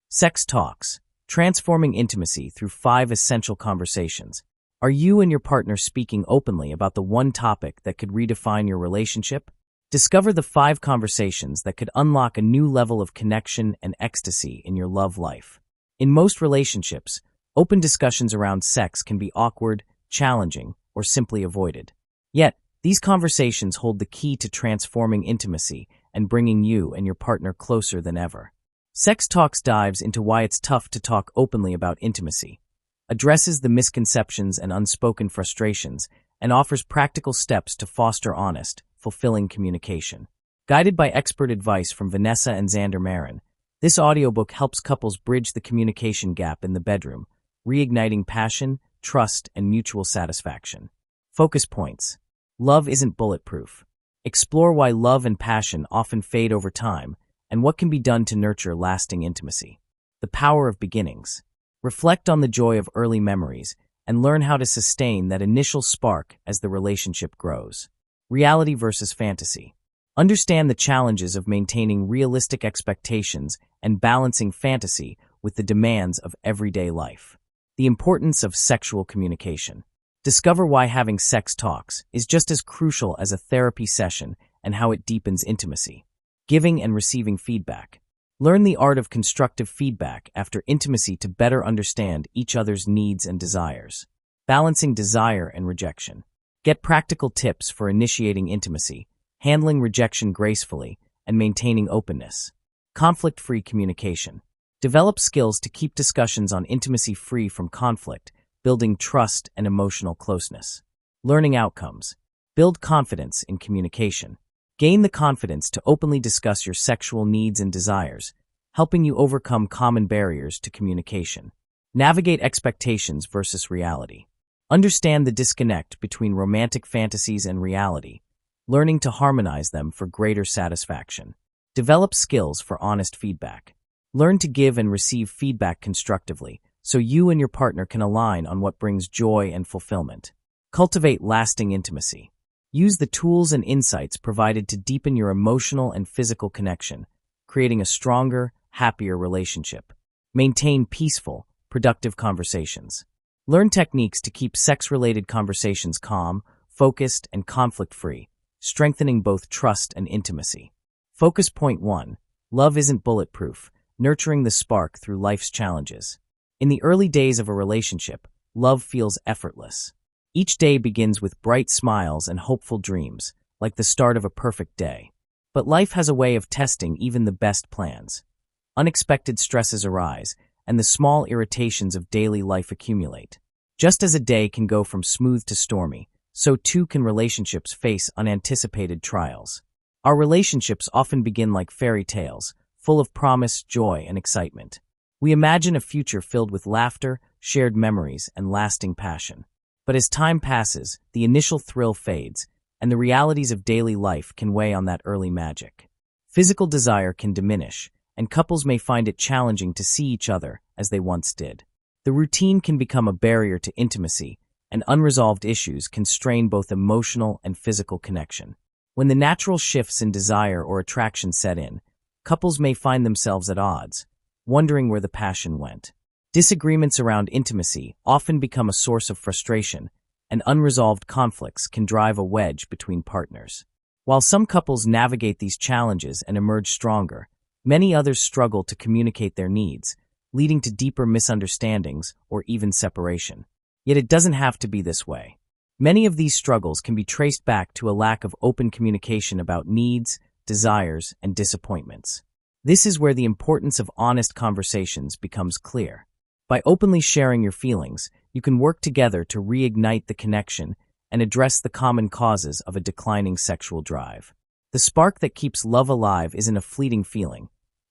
Sex Talks, Transforming Intimacy Through 5 Essential Conversations. Are you and your partner speaking openly about the one topic that could redefine your relationship? Discover the 5 conversations that could unlock a new level of connection and ecstasy in your love life. In most relationships, open discussions around sex can be awkward, challenging, or simply avoided. Yet, these conversations hold the key to transforming intimacy and bringing you and your partner closer than ever. Sex Talks dives into why it's tough to talk openly about intimacy, addresses the misconceptions and unspoken frustrations, and offers practical steps to foster honest, fulfilling communication. Guided by expert advice from Vanessa and Xander Marin, this audiobook helps couples bridge the communication gap in the bedroom, reigniting passion, trust, and mutual satisfaction. Focus points. Love isn't bulletproof. Explore why love and passion often fade over time and what can be done to nurture lasting intimacy. The power of beginnings. Reflect on the joy of early memories and learn how to sustain that initial spark as the relationship grows. Reality versus fantasy. Understand the challenges of maintaining realistic expectations and balancing fantasy with the demands of everyday life. The importance of sexual communication. Discover why having sex talks is just as crucial as a therapy session and how it deepens intimacy. Giving and receiving feedback. Learn the art of constructive feedback after intimacy to better understand each other's needs and desires. Balancing desire and rejection. Get practical tips for initiating intimacy, handling rejection gracefully, and maintaining openness. Conflict-free communication. Develop skills to keep discussions on intimacy free from conflict, building trust and emotional closeness. Learning outcomes. Build confidence in communication. Gain the confidence to openly discuss your sexual needs and desires, helping you overcome common barriers to communication. Navigate expectations versus reality. Understand the disconnect between romantic fantasies and reality, learning to harmonize them for greater satisfaction. Develop skills for honest feedback. Learn to give and receive feedback constructively, so you and your partner can align on what brings joy and fulfillment. Cultivate lasting intimacy. Use the tools and insights provided to deepen your emotional and physical connection, creating a stronger, happier relationship. Maintain peaceful, productive conversations. Learn techniques to keep sex-related conversations calm, focused, and conflict-free, strengthening both trust and intimacy. Focus point 1. Love isn't bulletproof, nurturing the spark through life's challenges. In the early days of a relationship, love feels effortless. Each day begins with bright smiles and hopeful dreams, like the start of a perfect day. But life has a way of testing even the best plans. Unexpected stresses arise, and the small irritations of daily life accumulate. Just as a day can go from smooth to stormy, so too can relationships face unanticipated trials. Our relationships often begin like fairy tales, full of promise, joy, and excitement. We imagine a future filled with laughter, shared memories, and lasting passion. But as time passes, the initial thrill fades, and the realities of daily life can weigh on that early magic. Physical desire can diminish, and couples may find it challenging to see each other as they once did. The routine can become a barrier to intimacy, and unresolved issues can strain both emotional and physical connection. When the natural shifts in desire or attraction set in, couples may find themselves at odds, wondering where the passion went. Disagreements around intimacy often become a source of frustration, and unresolved conflicts can drive a wedge between partners. While some couples navigate these challenges and emerge stronger, many others struggle to communicate their needs, leading to deeper misunderstandings or even separation. Yet it doesn't have to be this way. Many of these struggles can be traced back to a lack of open communication about needs, desires, and disappointments. This is where the importance of honest conversations becomes clear. By openly sharing your feelings, you can work together to reignite the connection and address the common causes of a declining sexual drive. The spark that keeps love alive isn't a fleeting feeling.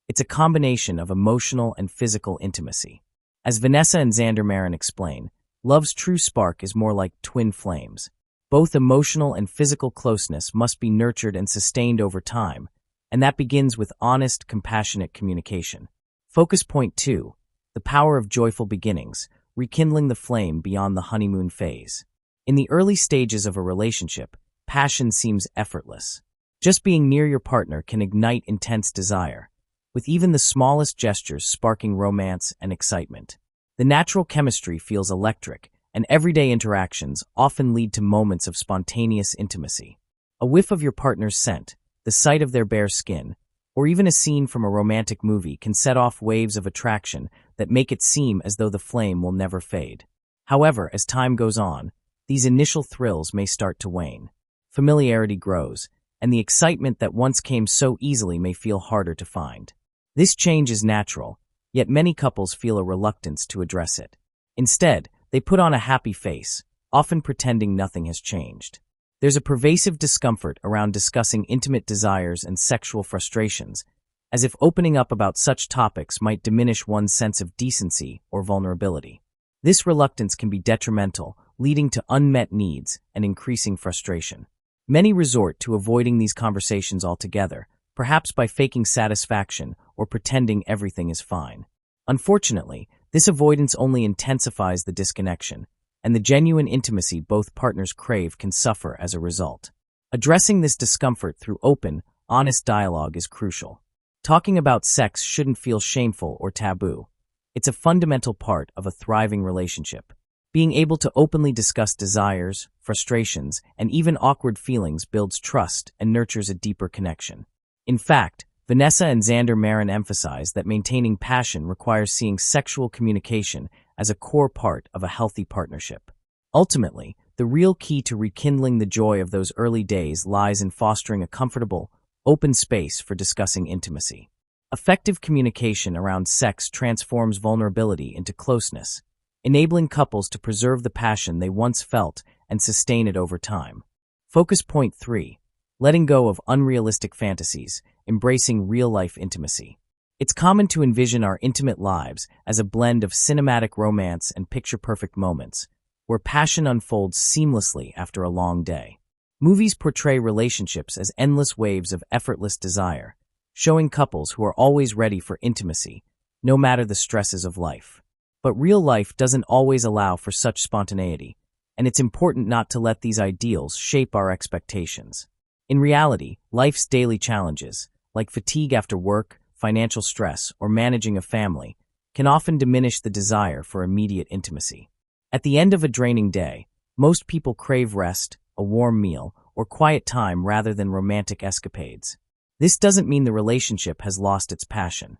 It's a combination of emotional and physical intimacy. As Vanessa and Xander Marin explain, love's true spark is more like twin flames. Both emotional and physical closeness must be nurtured and sustained over time, and that begins with honest, compassionate communication. Focus point 2. The power of joyful beginnings, rekindling the flame beyond the honeymoon phase. In the early stages of a relationship, passion seems effortless. Just being near your partner can ignite intense desire. with even the smallest gestures sparking romance and excitement. The natural chemistry feels electric, and everyday interactions often lead to moments of spontaneous intimacy. A whiff of your partner's scent, the sight of their bare skin, or even a scene from a romantic movie can set off waves of attraction that make it seem as though the flame will never fade. However, as time goes on, these initial thrills may start to wane. Familiarity grows, and the excitement that once came so easily may feel harder to find. This change is natural, yet many couples feel a reluctance to address it. Instead, they put on a happy face, often pretending nothing has changed. There's a pervasive discomfort around discussing intimate desires and sexual frustrations, as if opening up about such topics might diminish one's sense of decency or vulnerability. This reluctance can be detrimental, leading to unmet needs and increasing frustration. Many resort to avoiding these conversations altogether, perhaps by faking satisfaction or pretending everything is fine. Unfortunately, this avoidance only intensifies the disconnection, and the genuine intimacy both partners crave can suffer as a result. Addressing this discomfort through open, honest dialogue is crucial. Talking about sex shouldn't feel shameful or taboo. It's a fundamental part of a thriving relationship. Being able to openly discuss desires, frustrations, and even awkward feelings builds trust and nurtures a deeper connection. In fact, Vanessa and Xander Marin emphasize that maintaining passion requires seeing sexual communication as a core part of a healthy partnership. Ultimately, the real key to rekindling the joy of those early days lies in fostering a comfortable, open space for discussing intimacy. Effective communication around sex transforms vulnerability into closeness, enabling couples to preserve the passion they once felt and sustain it over time. Focus point 3. Letting go of unrealistic fantasies, embracing real-life intimacy. It's common to envision our intimate lives as a blend of cinematic romance and picture-perfect moments, where passion unfolds seamlessly after a long day. Movies portray relationships as endless waves of effortless desire, showing couples who are always ready for intimacy, no matter the stresses of life. But real life doesn't always allow for such spontaneity, and it's important not to let these ideals shape our expectations. In reality, life's daily challenges, like fatigue after work, financial stress, or managing a family, can often diminish the desire for immediate intimacy. At the end of a draining day, most people crave rest, a warm meal, or quiet time rather than romantic escapades. This doesn't mean the relationship has lost its passion.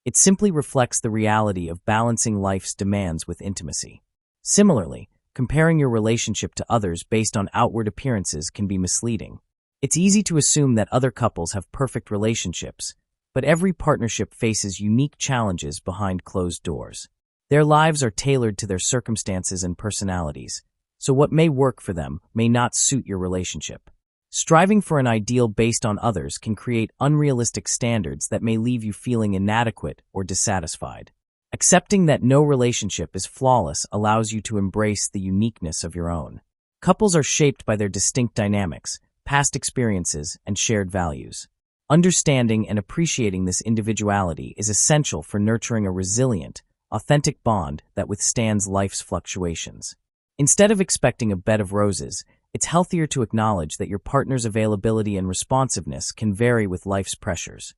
It simply reflects the reality of balancing life's demands with intimacy. Similarly, comparing your relationship to others based on outward appearances can be misleading. It's easy to assume that other couples have perfect relationships, but every partnership faces unique challenges behind closed doors. Their lives are tailored to their circumstances and personalities, so what may work for them may not suit your relationship. Striving for an ideal based on others can create unrealistic standards that may leave you feeling inadequate or dissatisfied. Accepting that no relationship is flawless allows you to embrace the uniqueness of your own. Couples are shaped by their distinct dynamics, past experiences, and shared values. Understanding and appreciating this individuality is essential for nurturing a resilient, authentic bond that withstands life's fluctuations. Instead of expecting a bed of roses, it's healthier to acknowledge that your partner's availability and responsiveness can vary with life's pressures,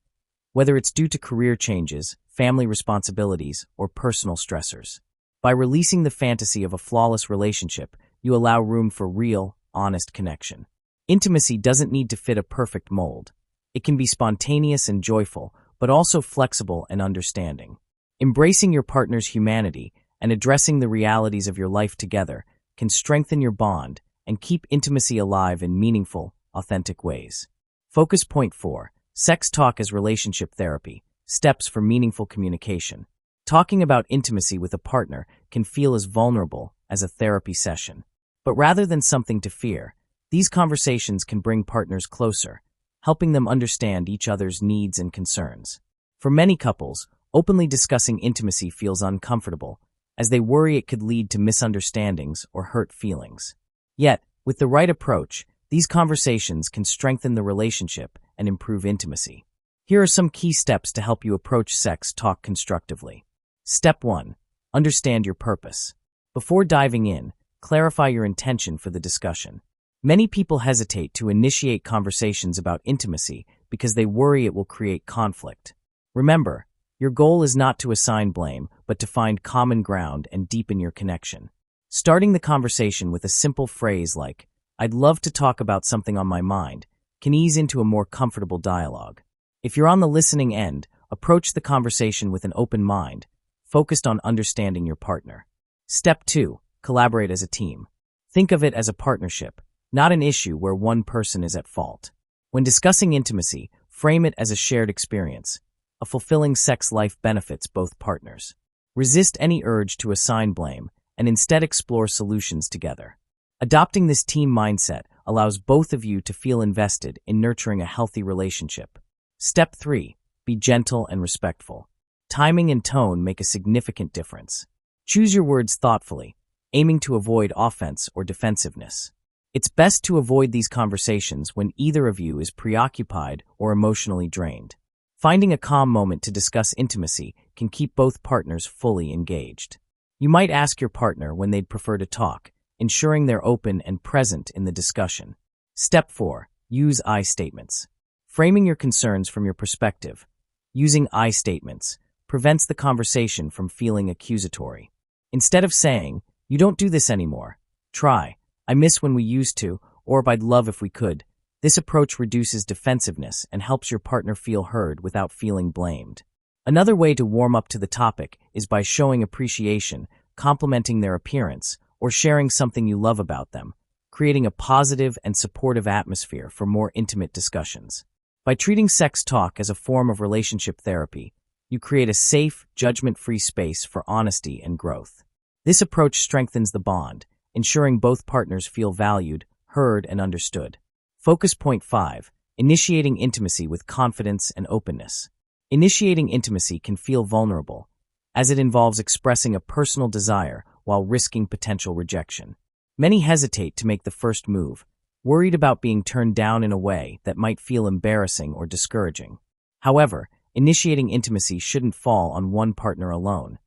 whether it's due to career changes, family responsibilities, or personal stressors. By releasing the fantasy of a flawless relationship, you allow room for real, honest connection. Intimacy doesn't need to fit a perfect mold. It can be spontaneous and joyful, but also flexible and understanding. Embracing your partner's humanity and addressing the realities of your life together can strengthen your bond and keep intimacy alive in meaningful, authentic ways. Focus point 4. Sex talk as relationship therapy. Steps for meaningful communication. Talking about intimacy with a partner can feel as vulnerable as a therapy session. But rather than something to fear, these conversations can bring partners closer, helping them understand each other's needs and concerns. For many couples, openly discussing intimacy feels uncomfortable, as they worry it could lead to misunderstandings or hurt feelings. Yet, with the right approach, these conversations can strengthen the relationship and improve intimacy. Here are some key steps to help you approach sex talk constructively. Step 1. Understand your purpose. Before diving in, clarify your intention for the discussion. Many people hesitate to initiate conversations about intimacy because they worry it will create conflict. Remember, your goal is not to assign blame, but to find common ground and deepen your connection. Starting the conversation with a simple phrase like, "I'd love to talk about something on my mind," can ease into a more comfortable dialogue. If you're on the listening end, approach the conversation with an open mind, focused on understanding your partner. Step 2. Collaborate as a team. Think of it as a partnership, not an issue where one person is at fault. When discussing intimacy, frame it as a shared experience. A fulfilling sex life benefits both partners. Resist any urge to assign blame and instead explore solutions together. Adopting this team mindset allows both of you to feel invested in nurturing a healthy relationship. Step 3. Be gentle and respectful. Timing and tone make a significant difference. Choose your words thoughtfully, aiming to avoid offense or defensiveness. It's best to avoid these conversations when either of you is preoccupied or emotionally drained. Finding a calm moment to discuss intimacy can keep both partners fully engaged. You might ask your partner when they'd prefer to talk, ensuring they're open and present in the discussion. Step 4. Use I statements. Framing your concerns from your perspective. Using I statements prevents the conversation from feeling accusatory. Instead of saying, "You don't do this anymore," try, "I miss when we used to," or "I'd love if we could." This approach reduces defensiveness and helps your partner feel heard without feeling blamed. Another way to warm up to the topic is by showing appreciation, complimenting their appearance, or sharing something you love about them, creating a positive and supportive atmosphere for more intimate discussions. By treating sex talk as a form of relationship therapy, you create a safe, judgment-free space for honesty and growth. This approach strengthens the bond, ensuring both partners feel valued, heard, and understood. Focus point 5. Initiating intimacy with confidence and openness. Initiating intimacy can feel vulnerable, as it involves expressing a personal desire while risking potential rejection. Many hesitate to make the first move, worried about being turned down in a way that might feel embarrassing or discouraging. However, initiating intimacy shouldn't fall on one partner alone.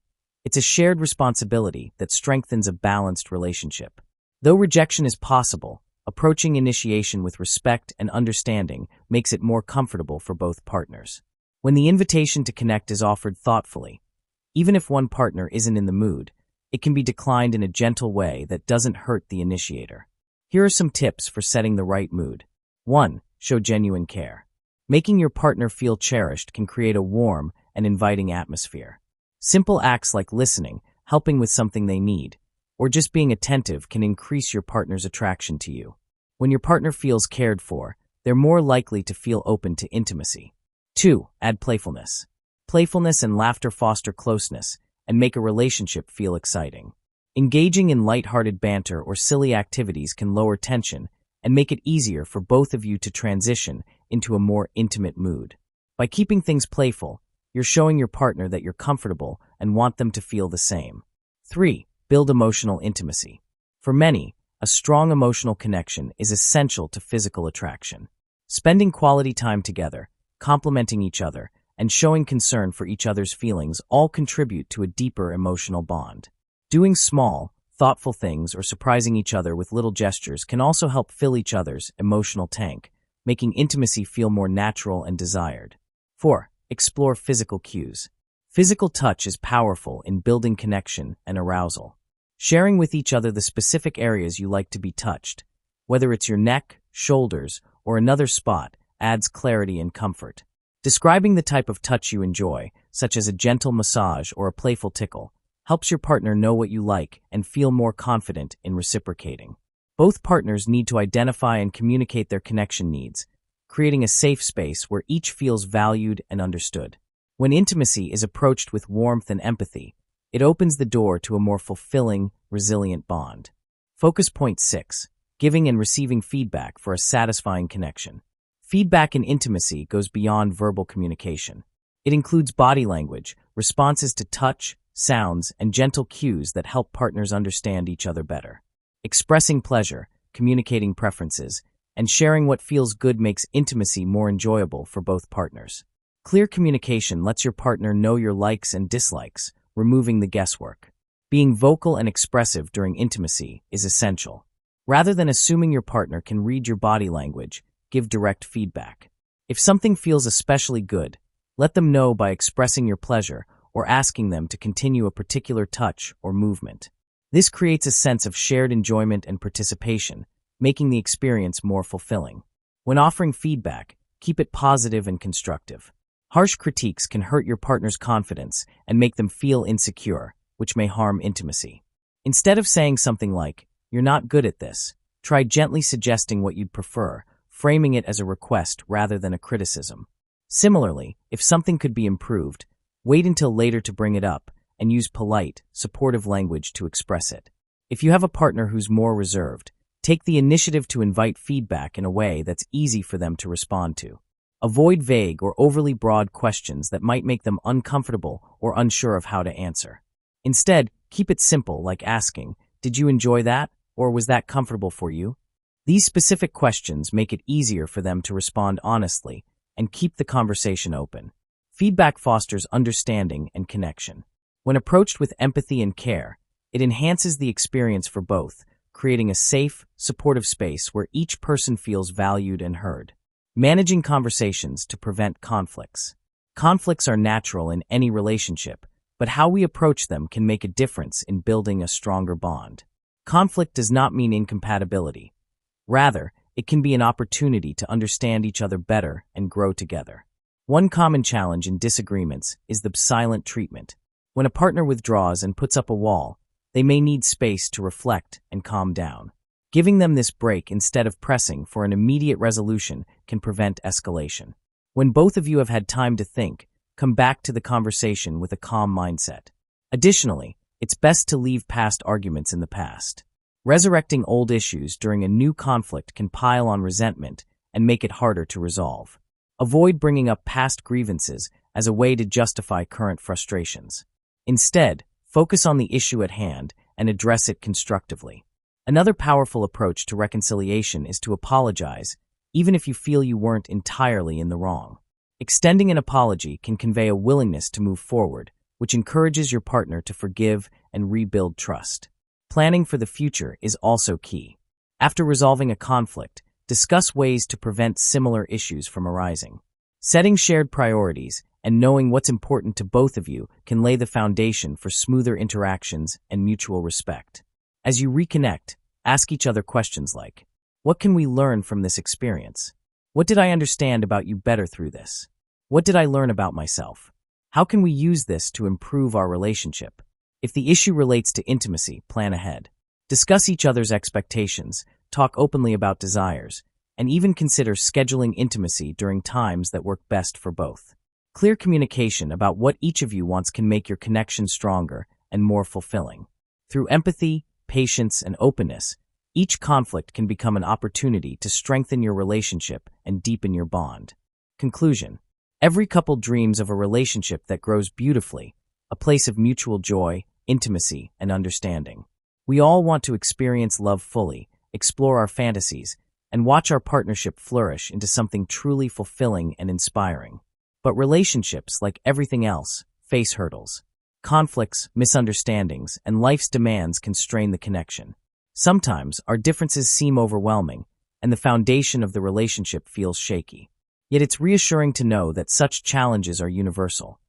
It's a shared responsibility that strengthens a balanced relationship. Though rejection is possible, approaching initiation with respect and understanding makes it more comfortable for both partners. When the invitation to connect is offered thoughtfully, even if one partner isn't in the mood, it can be declined in a gentle way that doesn't hurt the initiator. Here are some tips for setting the right mood. 1. Show genuine care. Making your partner feel cherished can create a warm and inviting atmosphere. Simple acts like listening, helping with something they need, or just being attentive can increase your partner's attraction to you. When your partner feels cared for, they're more likely to feel open to intimacy. 2. Add playfulness. Playfulness and laughter foster closeness and make a relationship feel exciting. Engaging in lighthearted banter or silly activities can lower tension and make it easier for both of you to transition into a more intimate mood. By keeping things playful, you're showing your partner that you're comfortable and want them to feel the same. 3. Build emotional intimacy. For many, a strong emotional connection is essential to physical attraction. Spending quality time together, complimenting each other, and showing concern for each other's feelings all contribute to a deeper emotional bond. Doing small, thoughtful things or surprising each other with little gestures can also help fill each other's emotional tank, making intimacy feel more natural and desired. 4. Explore physical cues. Physical touch is powerful in building connection and arousal. Sharing with each other the specific areas you like to be touched, whether it's your neck, shoulders, or another spot, adds clarity and comfort. Describing the type of touch you enjoy, such as a gentle massage or a playful tickle, helps your partner know what you like and feel more confident in reciprocating. Both partners need to identify and communicate their connection needs, creating a safe space where each feels valued and understood. When intimacy is approached with warmth and empathy, it opens the door to a more fulfilling, resilient bond. Focus point 6. Giving and receiving feedback for a satisfying connection. Feedback in intimacy goes beyond verbal communication. It includes body language, responses to touch, sounds, and gentle cues that help partners understand each other better. Expressing pleasure, communicating preferences, and sharing what feels good makes intimacy more enjoyable for both partners. Clear communication lets your partner know your likes and dislikes, removing the guesswork. Being vocal and expressive during intimacy is essential. Rather than assuming your partner can read your body language, give direct feedback. If something feels especially good, Let them know by expressing your pleasure or asking them to continue a particular touch or movement. This creates a sense of shared enjoyment and participation, making the experience more fulfilling. When offering feedback, keep it positive and constructive. Harsh critiques can hurt your partner's confidence and make them feel insecure, which may harm intimacy. Instead of saying something like, "You're not good at this," try gently suggesting what you'd prefer, framing it as a request rather than a criticism. Similarly, if something could be improved, wait until later to bring it up and use polite, supportive language to express it. If you have a partner who's more reserved, take the initiative to invite feedback in a way that's easy for them to respond to. Avoid vague or overly broad questions that might make them uncomfortable or unsure of how to answer. Instead, keep it simple, like asking, "Did you enjoy that?" or "Was that comfortable for you?" These specific questions make it easier for them to respond honestly and keep the conversation open. Feedback fosters understanding and connection. When approached with empathy and care, it enhances the experience for both, creating a safe, supportive space where each person feels valued and heard. Managing conversations to prevent conflicts. Conflicts are natural in any relationship, but how we approach them can make a difference in building a stronger bond. Conflict does not mean incompatibility. Rather, it can be an opportunity to understand each other better and grow together. One common challenge in disagreements is the silent treatment. When a partner withdraws and puts up a wall, they may need space to reflect and calm down. Giving them this break instead of pressing for an immediate resolution can prevent escalation. When both of you have had time to think, come back to the conversation with a calm mindset. Additionally, it's best to leave past arguments in the past. Resurrecting old issues during a new conflict can pile on resentment and make it harder to resolve. Avoid bringing up past grievances as a way to justify current frustrations. Instead, focus on the issue at hand and address it constructively. Another powerful approach to reconciliation is to apologize, even if you feel you weren't entirely in the wrong. Extending an apology can convey a willingness to move forward, which encourages your partner to forgive and rebuild trust. Planning for the future is also key. After resolving a conflict, discuss ways to prevent similar issues from arising. Setting shared priorities and knowing what's important to both of you can lay the foundation for smoother interactions and mutual respect. As you reconnect, ask each other questions like, "What can we learn from this experience? What did I understand about you better through this? What did I learn about myself? How can we use this to improve our relationship?" If the issue relates to intimacy, plan ahead. Discuss each other's expectations, talk openly about desires, and even consider scheduling intimacy during times that work best for both. Clear communication about what each of you wants can make your connection stronger and more fulfilling. Through empathy, patience, and openness, each conflict can become an opportunity to strengthen your relationship and deepen your bond. Conclusion: every couple dreams of a relationship that grows beautifully, a place of mutual joy, intimacy, and understanding. We all want to experience love fully, explore our fantasies, and watch our partnership flourish into something truly fulfilling and inspiring. But relationships, like everything else, face hurdles. Conflicts, misunderstandings, and life's demands can strain the connection. Sometimes our differences seem overwhelming, and the foundation of the relationship feels shaky. Yet it's reassuring to know that such challenges are universal.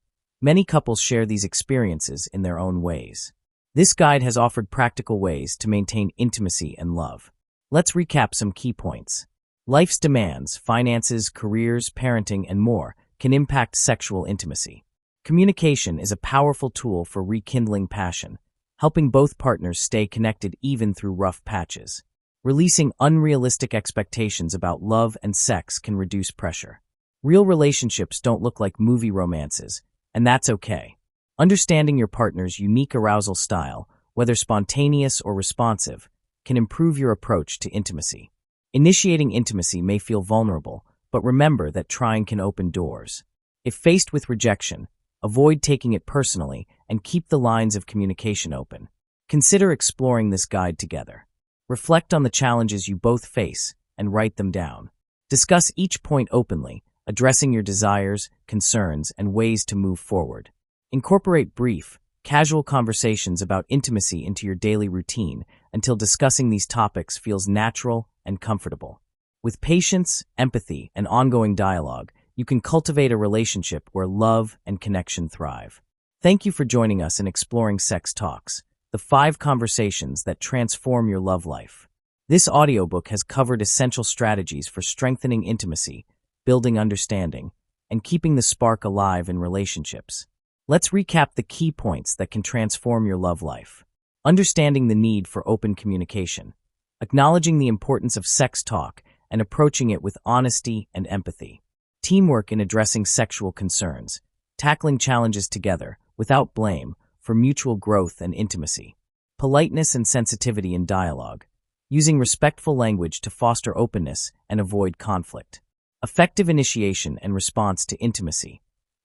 Many couples share these experiences in their own ways. This guide has offered practical ways to maintain intimacy and love. Let's recap some key points. Life's demands, finances, careers, parenting, and more can impact sexual intimacy. Communication is a powerful tool for rekindling passion, helping both partners stay connected even through rough patches. Releasing unrealistic expectations about love and sex can reduce pressure. Real relationships don't look like movie romances, and that's okay. Understanding your partner's unique arousal style, whether spontaneous or responsive, can improve your approach to intimacy. Initiating intimacy may feel vulnerable, but remember that trying can open doors. If faced with rejection, avoid taking it personally and keep the lines of communication open. Consider exploring this guide together. Reflect on the challenges you both face and write them down. Discuss each point openly, addressing your desires, concerns, and ways to move forward. Incorporate brief, casual conversations about intimacy into your daily routine until discussing these topics feels natural and comfortable. With patience, empathy, and ongoing dialogue, you can cultivate a relationship where love and connection thrive. Thank you for joining us in exploring Sex Talks, the 5 conversations that transform your love life. This audiobook has covered essential strategies for strengthening intimacy, building understanding, and keeping the spark alive in relationships. Let's recap the key points that can transform your love life. Understanding the need for open communication, acknowledging the importance of sex talk and approaching it with honesty and empathy. Teamwork in addressing sexual concerns, tackling challenges together without blame for mutual growth and intimacy. Politeness and sensitivity in dialogue, using respectful language to foster openness and avoid conflict. Effective initiation and response to intimacy,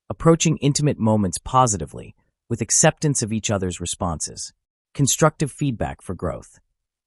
approaching intimate moments positively with acceptance of each other's responses. Constructive feedback for growth,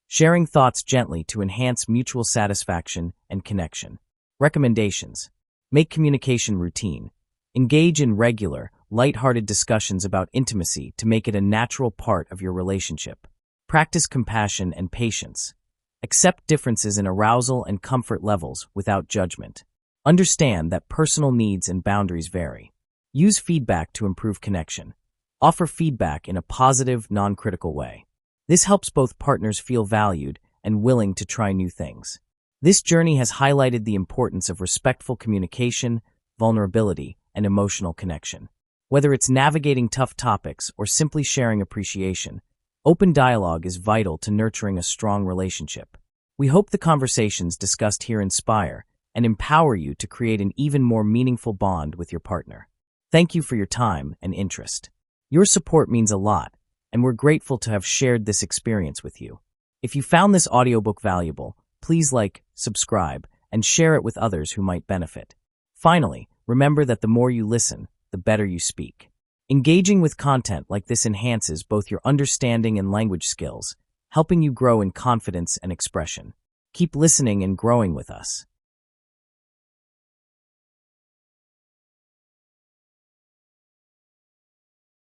sharing thoughts gently to enhance mutual satisfaction and connection. Recommendations: make communication routine. Engage in regular, lighthearted discussions about intimacy to make it a natural part of your relationship. Practice compassion and patience. Accept differences in arousal and comfort levels without judgment. Understand that personal needs and boundaries vary. Use feedback to improve connection. Offer feedback in a positive, non-critical way. This helps both partners feel valued and willing to try new things. This journey has highlighted the importance of respectful communication, vulnerability, and emotional connection. Whether it's navigating tough topics or simply sharing appreciation, open dialogue is vital to nurturing a strong relationship. We hope the conversations discussed here inspire and empower you to create an even more meaningful bond with your partner. Thank you for your time and interest. Your support means a lot, and we're grateful to have shared this experience with you. If you found this audiobook valuable, please like, subscribe, and share it with others who might benefit. Finally, remember that the more you listen, the better you speak. Engaging with content like this enhances both your understanding and language skills, helping you grow in confidence and expression. Keep listening and growing with us.